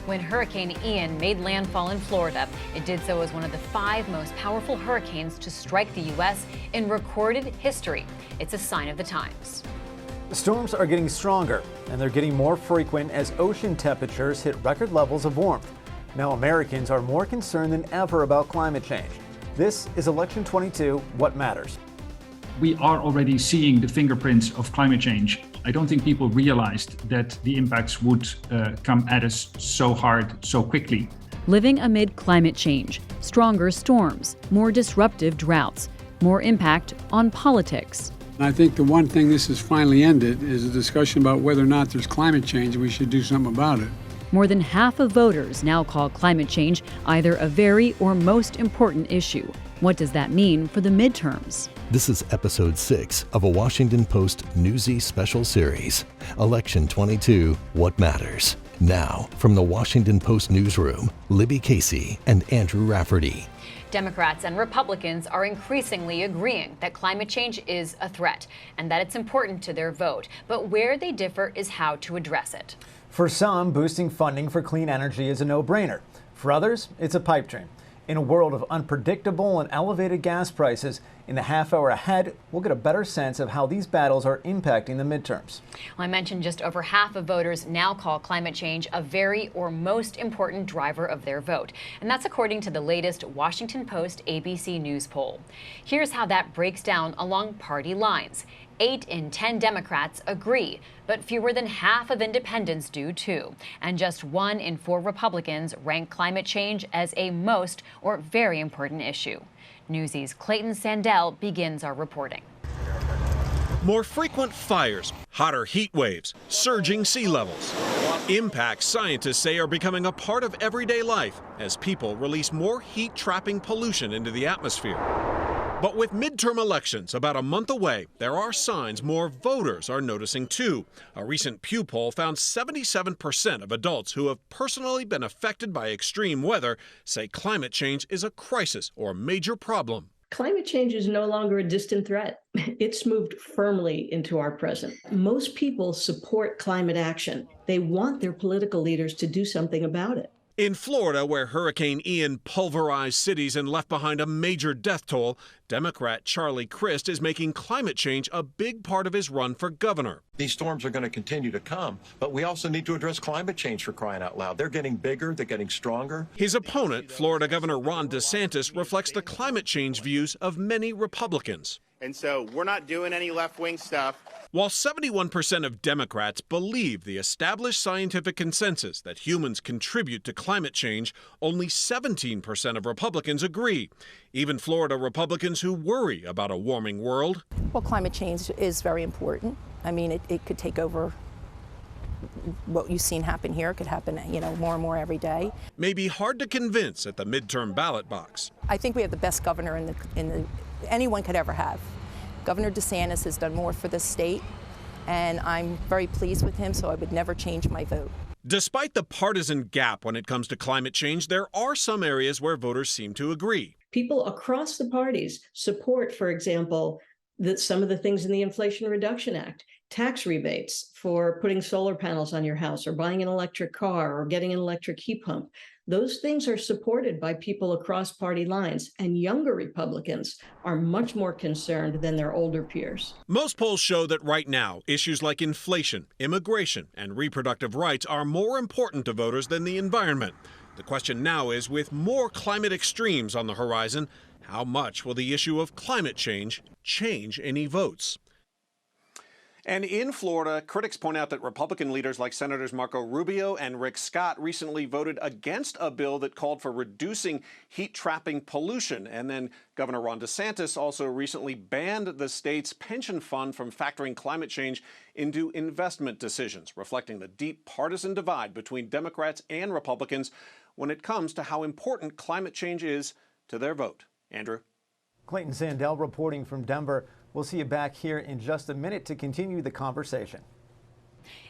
When Hurricane Ian made landfall in Florida, it did so as one of the 5 most powerful hurricanes to strike the U.S. in recorded history. It's a sign of the times. Storms are getting stronger, and they're getting more frequent as ocean temperatures hit record levels of warmth. Now Americans are more concerned than ever about climate change. This is Election 22, What Matters. We are already seeing the fingerprints of climate change. I don't think people realized that the impacts would come at us so hard, so quickly. Living amid climate change, stronger storms, more disruptive droughts, more impact on politics. I think the one thing this has finally ended is a discussion about whether or not there's climate change and we should do something about it. More than half of voters now call climate change either a very or most important issue. What does that mean for the midterms? This is episode 6 of a Washington Post Newsy special series, Election 22, What Matters. Now, from the Washington Post newsroom, Libby Casey and Andrew Rafferty. Democrats and Republicans are increasingly agreeing that climate change is a threat and that it's important to their vote. But where they differ is how to address it. For some, boosting funding for clean energy is a no-brainer. For others, it's a pipe dream. In a world of unpredictable and elevated gas prices, in the half hour ahead, we'll get a better sense of how these battles are impacting the midterms. Well, I mentioned just over half of voters now call climate change a very or most important driver of their vote. And that's according to the latest Washington Post ABC News poll. Here's how that breaks down along party lines. 8 in 10 Democrats agree, but fewer than half of independents do too. And just 1 in 4 Republicans rank climate change as a most or very important issue. Newsy's Clayton Sandell begins our reporting. More frequent fires, hotter heat waves, surging sea levels. Impacts scientists say are becoming a part of everyday life as people release more heat-trapping pollution into the atmosphere. But with midterm elections about a month away, there are signs more voters are noticing too. A recent Pew poll found 77% of adults who have personally been affected by extreme weather say climate change is a crisis or major problem. Climate change is no longer a distant threat. It's moved firmly into our present. Most people support climate action. They want their political leaders to do something about it. In Florida, where Hurricane Ian pulverized cities and left behind a major death toll, Democrat Charlie Crist is making climate change a big part of his run for governor. These storms are going to continue to come, but we also need to address climate change, for crying out loud. They're getting bigger, they're getting stronger. His opponent, Florida Governor Ron DeSantis, reflects the climate change views of many Republicans. And so we're not doing any left-wing stuff. While 71% of Democrats believe the established scientific consensus that humans contribute to climate change, only 17% of Republicans agree. Even Florida Republicans who worry about a warming world. Well, climate change is very important. I mean, it could take over what you've seen happen here. It could happen, more and more every day. May be hard to convince at the midterm ballot box. I think we have the best governor anyone could ever have. Governor DeSantis has done more for the state, and I'm very pleased with him, so I would never change my vote. Despite the partisan gap when it comes to climate change, there are some areas where voters seem to agree. People across the parties support, for example, some of the things in the Inflation Reduction Act, tax rebates for putting solar panels on your house or buying an electric car or getting an electric heat pump. Those things are supported by people across party lines, and younger Republicans are much more concerned than their older peers. Most polls show that right now, issues like inflation, immigration, and reproductive rights are more important to voters than the environment. The question now is, with more climate extremes on the horizon, how much will the issue of climate change any votes? And in Florida, critics point out that Republican leaders like Senators Marco Rubio and Rick Scott recently voted against a bill that called for reducing heat-trapping pollution. And then Governor Ron DeSantis also recently banned the state's pension fund from factoring climate change into investment decisions, reflecting the deep partisan divide between Democrats and Republicans when it comes to how important climate change is to their vote. Andrew? Clayton Sandell reporting from Denver. We'll see you back here in just a minute to continue the conversation.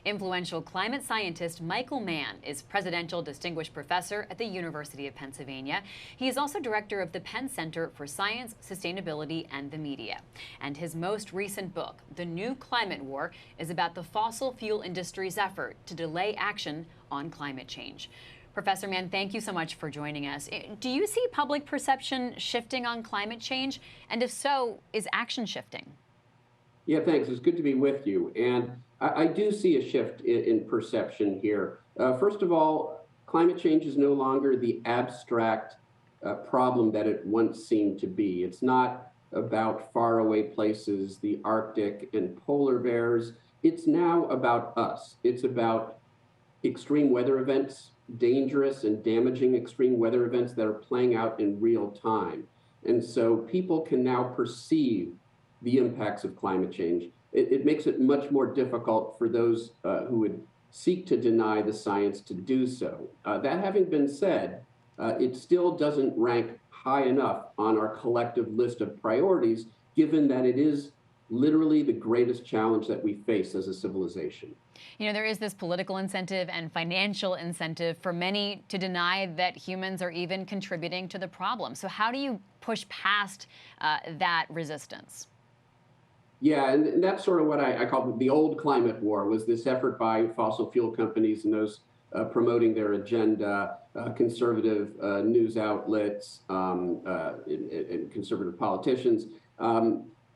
Influential climate scientist Michael Mann is Presidential Distinguished Professor at the University of Pennsylvania. He is also director of the Penn Center for Science, Sustainability, and the Media. And his most recent book, The New Climate War, is about the fossil fuel industry's effort to delay action on climate change. Professor Mann, thank you so much for joining us. Do you see public perception shifting on climate change? And if so, is action shifting? Yeah, thanks. It's good to be with you. And I do see a shift in perception here. First of all, climate change is no longer the abstract problem that it once seemed to be. It's not about faraway places, the Arctic and polar bears. It's now about us. It's about extreme weather events, dangerous and damaging extreme weather events that are playing out in real time. And so people can now perceive the impacts of climate change. It makes it much more difficult for those who would seek to deny the science to do so. That having been said, it still doesn't rank high enough on our collective list of priorities, given that it is literally the greatest challenge that we face as a civilization. You know, there is this political incentive and financial incentive for many to deny that humans are even contributing to the problem. So how do you push past that resistance? Yeah, and that's sort of what I call the old climate war, was this effort by fossil fuel companies and those promoting their agenda, conservative news outlets, and conservative politicians.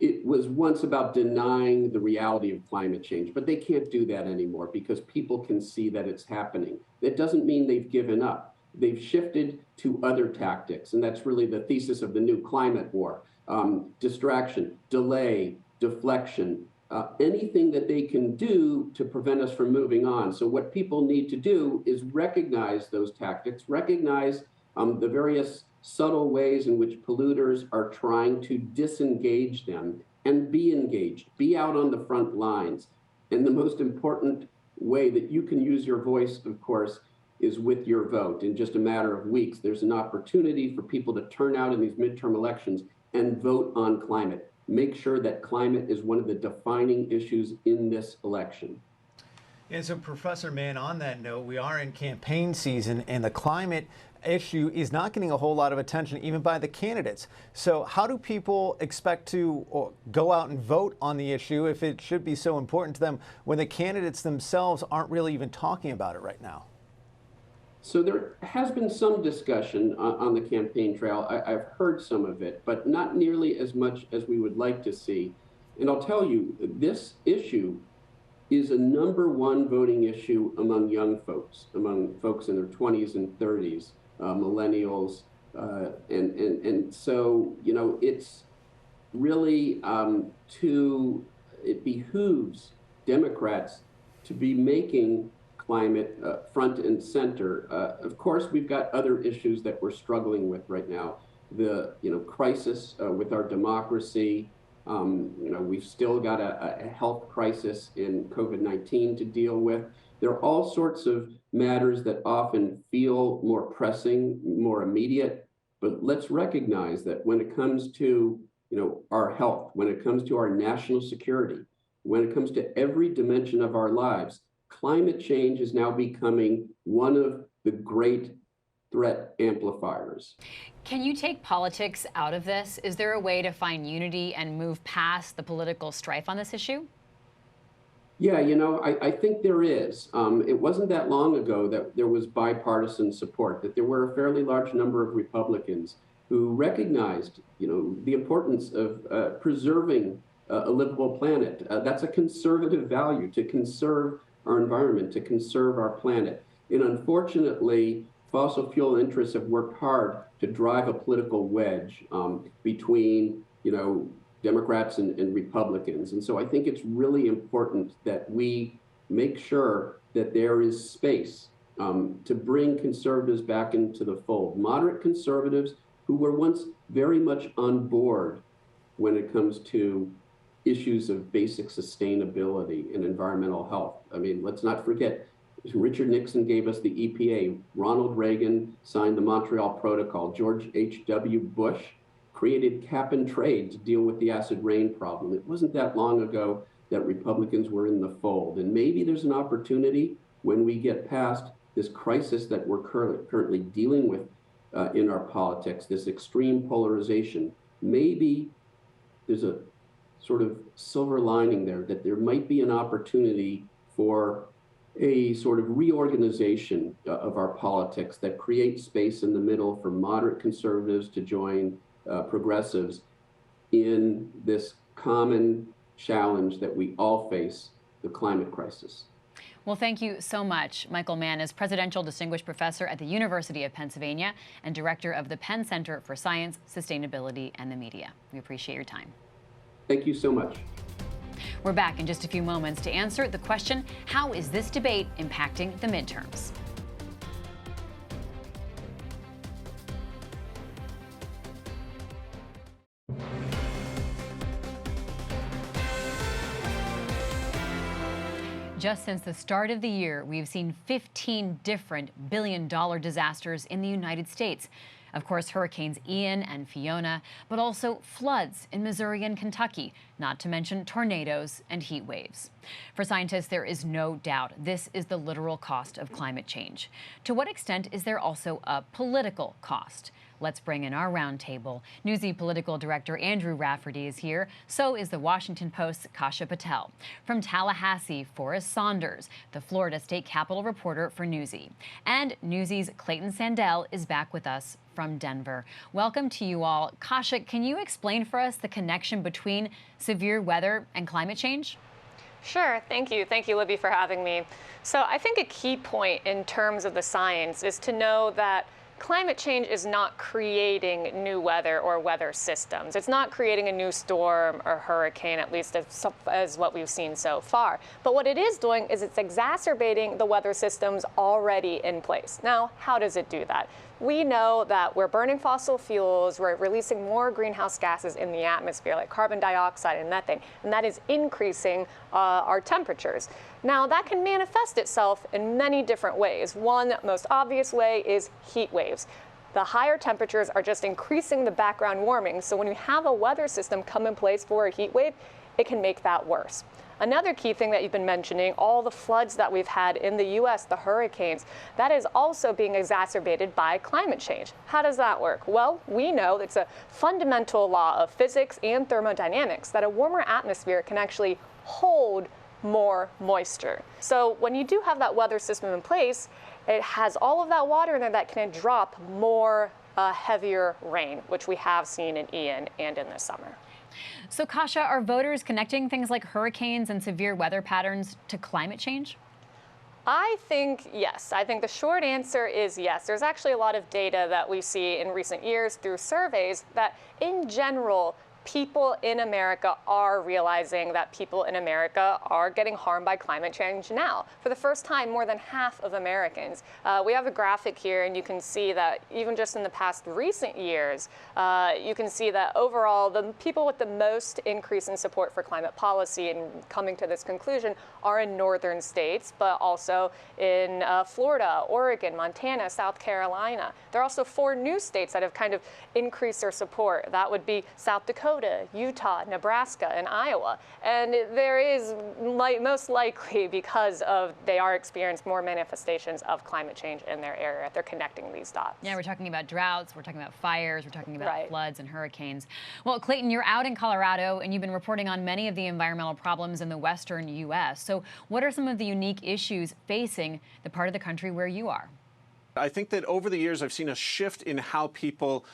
It was once about denying the reality of climate change, but they can't do that anymore because people can see that it's happening. That doesn't mean they've given up. They've shifted to other tactics, and that's really the thesis of the new climate war. Distraction, delay, deflection, anything that they can do to prevent us from moving on. So what people need to do is recognize those tactics, recognize the various subtle ways in which polluters are trying to disengage them, and be engaged, be out on the front lines. And the most important way that you can use your voice, of course, is with your vote. In just a matter of weeks, there's an opportunity for people to turn out in these midterm elections and vote on climate. Make sure that climate is one of the defining issues in this election. And so, Professor Mann, on that note, we are in campaign season, and the climate issue is not getting a whole lot of attention, even by the candidates. So how do people expect to go out and vote on the issue if it should be so important to them when the candidates themselves aren't really even talking about it right now? So there has been some discussion on the campaign trail. I've heard some of it, but not nearly as much as we would like to see. And I'll tell you, this issue is a #1 voting issue among young folks, among folks in their 20s and 30s. Millennials, and so, you know, it's really it behooves Democrats to be making climate front and center. Of course, we've got other issues that we're struggling with right now. The crisis with our democracy. We've still got a health crisis in COVID-19 to deal with. There are all sorts of matters that often feel more pressing, more immediate, but let's recognize that when it comes to our health, when it comes to our national security, when it comes to every dimension of our lives, climate change is now becoming one of the great threat amplifiers. Can you take politics out of this? Is there a way to find unity and move past the political strife on this issue? Yeah, I think there is. It wasn't that long ago that there was bipartisan support, that there were a fairly large number of Republicans who recognized, the importance of preserving a livable planet. That's a conservative value, to conserve our environment, to conserve our planet. And unfortunately, fossil fuel interests have worked hard to drive a political wedge between, Democrats and Republicans. And so I think it's really important that we make sure that there is space to bring conservatives back into the fold. Moderate conservatives who were once very much on board when it comes to issues of basic sustainability and environmental health. I mean, let's not forget, Richard Nixon gave us the EPA. Ronald Reagan signed the Montreal Protocol. George H.W. Bush created cap and trade to deal with the acid rain problem. It wasn't that long ago that Republicans were in the fold. And maybe there's an opportunity when we get past this crisis that we're currently dealing with in our politics, this extreme polarization. Maybe there's a sort of silver lining there, that there might be an opportunity for a sort of reorganization of our politics that creates space in the middle for moderate conservatives to join progressives in this common challenge that we all face, the climate crisis. Well, thank you so much. Michael Mann is Presidential Distinguished Professor at the University of Pennsylvania and Director of the Penn Center for Science, Sustainability, and the Media. We appreciate your time. Thank you so much. We're back in just a few moments to answer the question, how is this debate impacting the midterms? Just since the start of the year, we've seen 15 different billion-dollar disasters in the United States. Of course, hurricanes Ian and Fiona, but also floods in Missouri and Kentucky, not to mention tornadoes and heat waves. For scientists, there is no doubt this is the literal cost of climate change. To what extent is there also a political cost? Let's bring in our roundtable. Newsy political director Andrew Rafferty is here. So is the Washington Post's Kasha Patel. From Tallahassee, Forrest Saunders, the Florida State Capitol reporter for Newsy. And Newsy's Clayton Sandell is back with us from Denver. Welcome to you all. Kasha, can you explain for us the connection between severe weather and climate change? Sure. Thank you. Thank you, Libby, for having me. So I think a key point in terms of the science is to know that climate change is not creating new weather or weather systems. It's not creating a new storm or hurricane, at least as what we've seen so far. But what it is doing is it's exacerbating the weather systems already in place. Now, how does it do that? We know that we're burning fossil fuels, we're releasing more greenhouse gases in the atmosphere, like carbon dioxide and methane, and that is increasing our temperatures. Now, that can manifest itself in many different ways. One most obvious way is heat waves. The higher temperatures are just increasing the background warming, so when you have a weather system come in place for a heat wave, it can make that worse. Another key thing that you've been mentioning, all the floods that we've had in the U.S., the hurricanes, that is also being exacerbated by climate change. How does that work? Well, we know it's a fundamental law of physics and thermodynamics that a warmer atmosphere can actually hold more moisture. So when you do have that weather system in place, it has all of that water in there that can drop more heavier rain, which we have seen in Ian and in this summer. So, Kasha, are voters connecting things like hurricanes and severe weather patterns to climate change? I think yes. I think the short answer is yes. There's actually a lot of data that we see in recent years through surveys that, in general, people in America are realizing that people in America are getting harmed by climate change now. For the first time, more than half of Americans. We have a graphic here, and you can see that even just in the past recent years, you can see that overall, the people with the most increase in support for climate policy and coming to this conclusion are in northern states, but also in Florida, Oregon, Montana, South Carolina. There are also 4 new states that have kind of increased their support. That would be South Dakota, Utah, Nebraska, and Iowa. And there is most likely because of they are experiencing more manifestations of climate change in their area. They're connecting these dots. Yeah, we're talking about droughts, we're talking about fires, we're talking about floods and hurricanes. Well, Clayton, you're out in Colorado and you've been reporting on many of the environmental problems in the western U.S. So what are some of the unique issues facing the part of the country where you are? I think that over the years, I've seen a shift in how people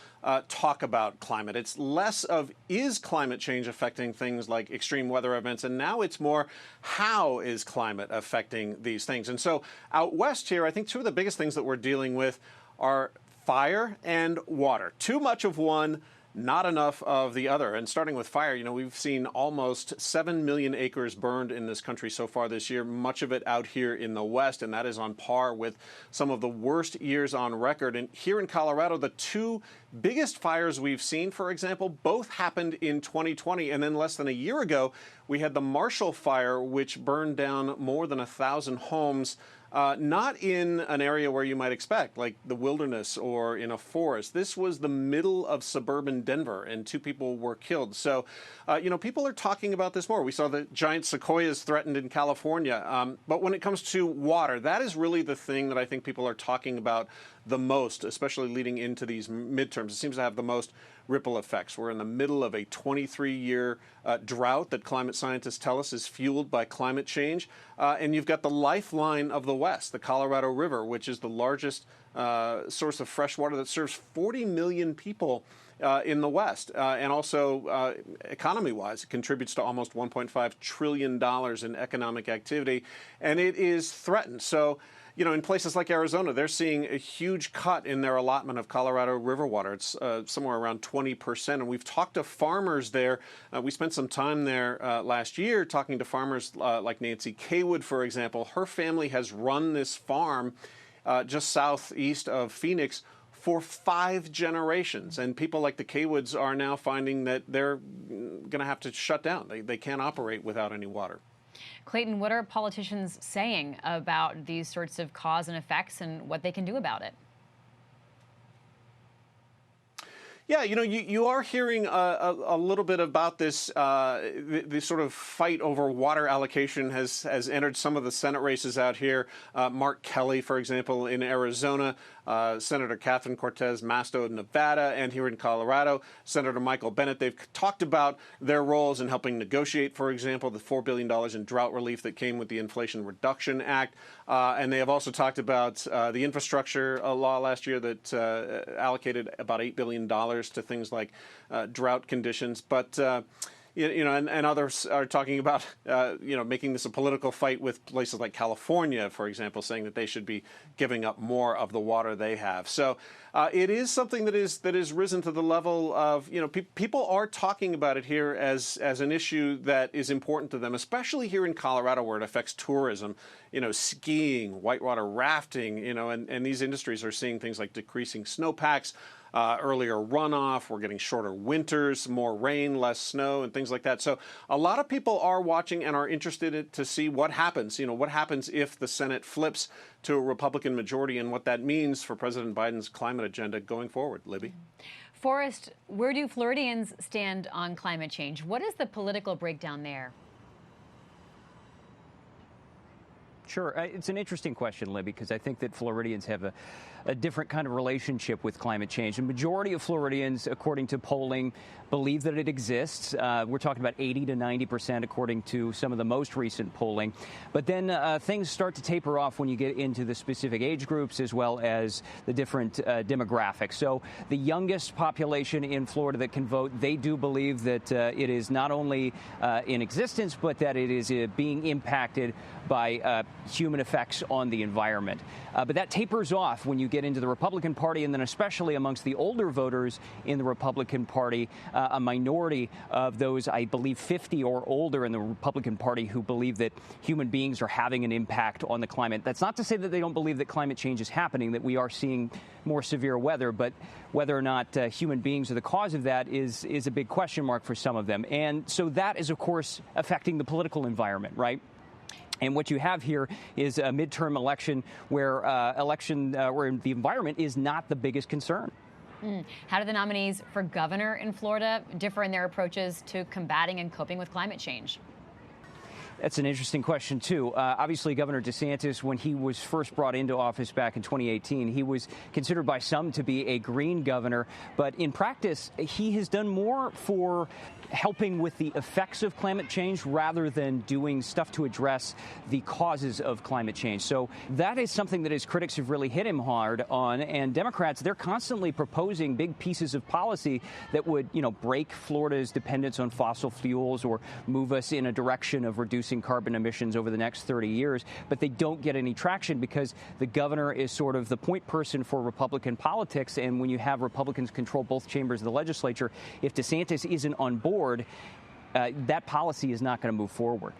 talk about climate. It's less of, is climate change affecting things like extreme weather events? And now it's more, how is climate affecting these things? And so out west here, I think 2 of the biggest things that we're dealing with are fire and water. Too much of one, not enough of the other. And starting with fire, you know, we've seen almost 7 million acres burned in this country so far this year, much of it out here in the West, and that is on par with some of the worst years on record. And here in Colorado, the 2 biggest fires we've seen, for example, both happened in 2020, and then less than a year ago, we had the Marshall Fire, which burned down more than 1,000 homes. Not in an area where you might expect, like the wilderness or in a forest. This was the middle of suburban Denver, and 2 people were killed. So, you know, people are talking about this more. We saw the giant sequoias threatened in California. But when it comes to water, that is really the thing that I think people are talking about the most, especially leading into these midterms. It seems to have the most ripple effects. We're in the middle of a 23-year drought that climate scientists tell us is fueled by climate change. And you've got the lifeline of the West, the Colorado River, which is the largest source of fresh water that serves 40 million people in the West. And also, economy-wise, it contributes to almost $1.5 trillion in economic activity, and it is threatened. So, you know, in places like Arizona, they're seeing a huge cut in their allotment of Colorado River water. It's somewhere around 20%. And we've talked to farmers there. We spent some time there last year talking to farmers like Nancy Kaywood, for example. Her family has run this farm just southeast of Phoenix for 5 generations. And people like the Kaywoods are now finding that they're going to have to shut down. They can't operate without any water. Clayton, what are politicians saying about these sorts of cause and effects and what they can do about it? Yeah, you know, you are hearing a little bit about this. This sort of fight over water allocation has entered some of the Senate races out here. Mark Kelly, for example, in Arizona, Senator Catherine Cortez Masto in Nevada, and here in Colorado, Senator Michael Bennet. They've talked about their roles in helping negotiate, for example, the $4 billion in drought relief that came with the Inflation Reduction Act. And they have also talked about the infrastructure law last year that allocated about $8 billion to things like drought conditions. But you know, and others are talking about, you know, making this a political fight with places like California, for example, saying that they should be giving up more of the water they have. So it is something that is risen to the level of, you know, people are talking about it here as an issue that is important to them, especially here in Colorado where it affects tourism, you know, skiing, whitewater rafting, you know, and these industries are seeing things like decreasing snowpacks, earlier runoff, we're getting shorter winters, more rain, less snow, and things like that. So a lot of people are watching and are interested to see what happens. You know, what happens if the Senate flips to a Republican majority and what that means for President Biden's climate agenda going forward. Libby? Forrest, where do Floridians stand on climate change? What is the political breakdown there? Sure. It's an interesting question, Libby, because I think that Floridians have a different kind of relationship with climate change. The majority of Floridians, according to polling, believe that it exists. We're talking about 80 to 90%, according to some of the most recent polling. But then things start to taper off when you get into the specific age groups as well as the different demographics. So the youngest population in Florida that can vote, they do believe that it is not only in existence, but that it is being impacted by human effects on the environment. But that tapers off when you get into the Republican Party, and then especially amongst the older voters in the Republican Party, a minority of those, I believe 50 or older in the Republican Party, who believe that human beings are having an impact on the climate. That's not to say that they don't believe that climate change is happening, that we are seeing more severe weather, but whether or not human beings are the cause of that is a big question mark for some of them. And so that is, of course, affecting the political environment, right? And what you have here is a midterm election where where the environment is not the biggest concern. How do the nominees for governor in Florida differ in their approaches to combating and coping with climate change? That's an interesting question, too. Obviously, Governor DeSantis, when he was first brought into office back in 2018, he was considered by some to be a green governor. But in practice, he has done more for helping with the effects of climate change rather than doing stuff to address the causes of climate change. So that is something that his critics have really hit him hard on. And Democrats, they're constantly proposing big pieces of policy that would, you know, break Florida's dependence on fossil fuels or move us in a direction of reducing carbon emissions over the next 30 years. But they don't get any traction because the governor is sort of the point person for Republican politics. And when you have Republicans control both chambers of the legislature, if DeSantis isn't on board, that policy is not going to move forward.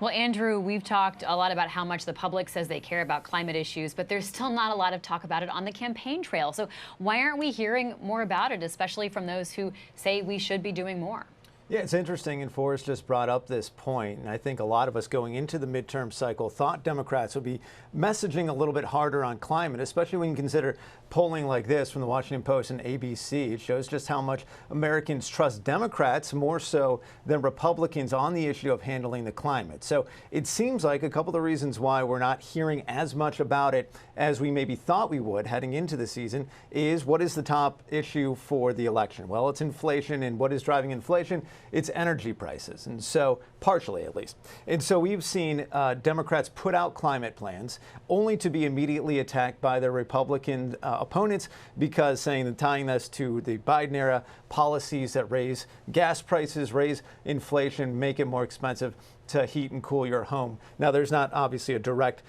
Well, Andrew, we've talked a lot about how much the public says they care about climate issues, but there's still not a lot of talk about it on the campaign trail. So why aren't we hearing more about it, especially from those who say we should be doing more? Yeah, it's interesting, and Forrest just brought up this point, and I think a lot of us going into the midterm cycle thought Democrats would be messaging a little bit harder on climate, especially when you consider polling like this from the Washington Post and ABC. It shows just how much Americans trust Democrats more so than Republicans on the issue of handling the climate. So it seems like a couple of the reasons why we're not hearing as much about it as we maybe thought we would heading into the season is, what is the top issue for the election? Well, it's inflation, and what is driving inflation? It's energy prices, and so partially at least. And so we've seen Democrats put out climate plans only to be immediately attacked by their Republican opponents because tying this to the Biden era policies that raise gas prices, raise inflation, make it more expensive to heat and cool your home. Now, there's not obviously a direct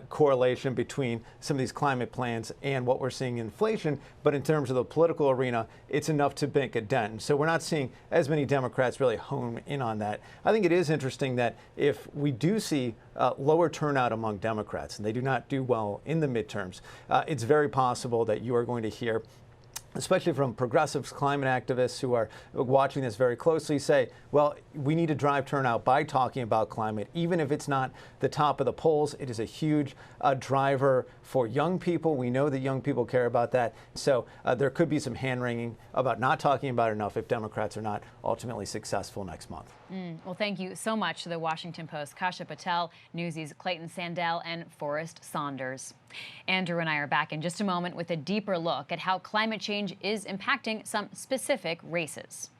correlation between some of these climate plans and what we're seeing in inflation, but in terms of the political arena, it's enough to make a dent. So we're not seeing as many Democrats really hone in on that. I think it is interesting that if we do see lower turnout among Democrats, and they do not do well in the midterms, it's very possible that you are going to hear, especially from progressives, climate activists who are watching this very closely, say, well, we need to drive turnout by talking about climate. Even if it's not the top of the polls, it is a huge driver for young people. We know that young people care about that. So there could be some hand-wringing about not talking about it enough if Democrats are not ultimately successful next month. Well, thank you so much to the Washington Post, Kasha Patel, Newsy's Clayton Sandell, and Forrest Saunders. Andrew and I are back in just a moment with a deeper look at how climate change is impacting some specific races.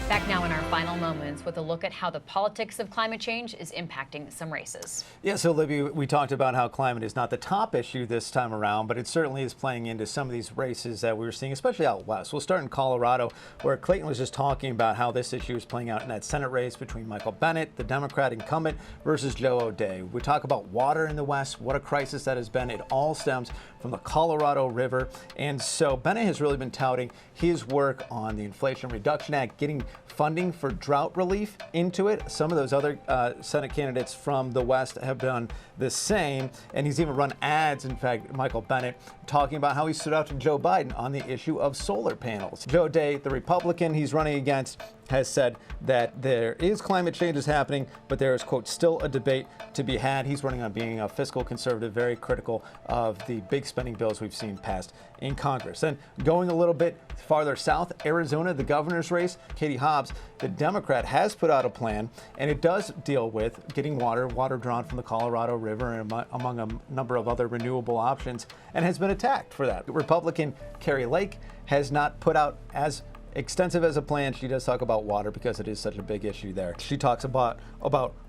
Back now in our final moments with a look at how the politics of climate change is impacting some races. Yeah, so Libby, we talked about how climate is not the top issue this time around, but it certainly is playing into some of these races that we were seeing, especially out west. We'll start in Colorado, where Clayton was just talking about how this issue is playing out in that Senate race between Michael Bennet, the Democrat incumbent, versus Joe O'Dea. We talk about water in the West, what a crisis that has been. It all stems from the Colorado River. And so Bennet has really been touting his work on the Inflation Reduction Act, getting funding for drought relief into it. Some of those other Senate candidates from the West have done the same, and he's even run ads, in fact, Michael Bennet, talking about how he stood out to Joe Biden on the issue of solar panels. Joe O'Dea, the Republican he's running against, has said that there is climate changes happening, but there is, quote, still a debate to be had. He's running on being a fiscal conservative, very critical of the big spending bills we've seen passed in Congress. And going a little bit farther south, Arizona, the governor's race, Katie Hobbs, the Democrat, has put out a plan, and it does deal with getting water drawn from the Colorado River and among a number of other renewable options, and has been attacked for that. Republican Carrie Lake has not put out as extensive as a plan. She does talk about water because it is such a big issue there. She talks about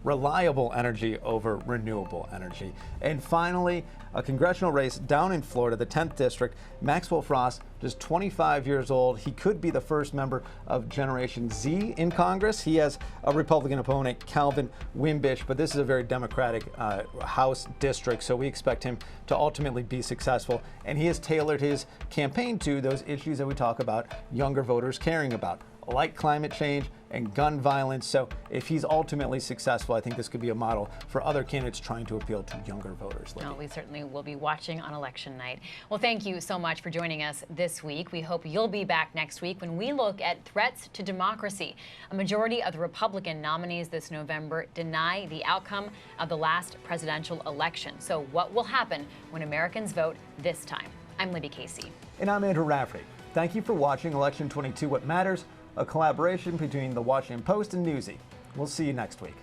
reliable energy over renewable energy. And finally, a congressional race down in Florida, the 10th district. Maxwell Frost, just 25 years old. He could be the first member of Generation Z in Congress. He has a Republican opponent, Calvin Wimbish, but this is a very Democratic House district, so we expect him to ultimately be successful. And he has tailored his campaign to those issues that we talk about younger voters caring about, like climate change and gun violence. So if he's ultimately successful, I think this could be a model for other candidates trying to appeal to younger voters. No, we certainly will be watching on election night. Well, thank you so much for joining us this week. We hope you'll be back next week when we look at threats to democracy. A majority of the Republican nominees this November deny the outcome of the last presidential election. So what will happen when Americans vote this time? I'm Libby Casey. And I'm Andrew Rafferty. Thank you for watching Election 22 What Matters, a collaboration between the Washington Post and Newsy. We'll see you next week.